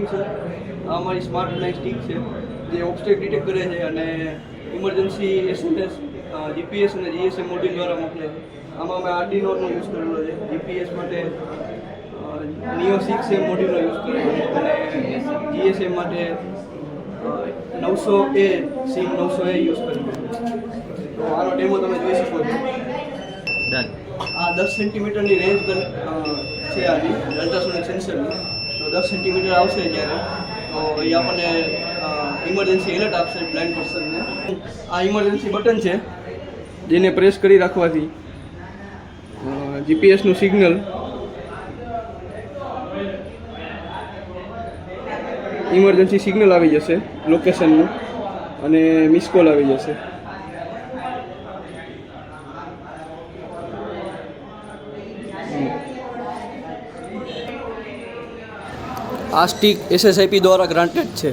Stick છે. આ અમારી સ્માર્ટ બ્લાઇન્ડ સ્ટિક છે જે ઓબ્સ્ટેક ડિટેક્ટ કરે છે અને ઇમરજન્સી SMS GPS અને GSM મોડ્યુલ દ્વારા મોકલે છે. આમાં અમે આર્ડિનોનો યુઝ કરેલો છે. GPS માટે નિયો 6M મોડ્યુલનો યુઝ કરેલો છે અને GSM માટે 900A સિમ 900A યુઝ કરેલો છે. તો આનો ડેમો તમે જોઈ શકો છો. આ 10 સેન્ટીમીટરની રેન્જ છે આની અલ્ટ્રાસોનિક સેન્સરની. તો 10 સેન્ટીમીટર આવશે જ્યારે તો એ આપણને ઇમરજન્સી એલર્ટ આપશે બ્લાઇન્ડ પર્સનને. આ ઇમરજન્સી બટન છે જેને પ્રેસ કરી રાખવાથી જીપીએસનું સિગ્નલ ઇમરજન્સી સિગ્નલ આવી જશે લોકેશનનું અને મિસ કોલ આવી જશે. આ સ્ટિક SSIP દ્વારા ગ્રાન્ટેડ છે.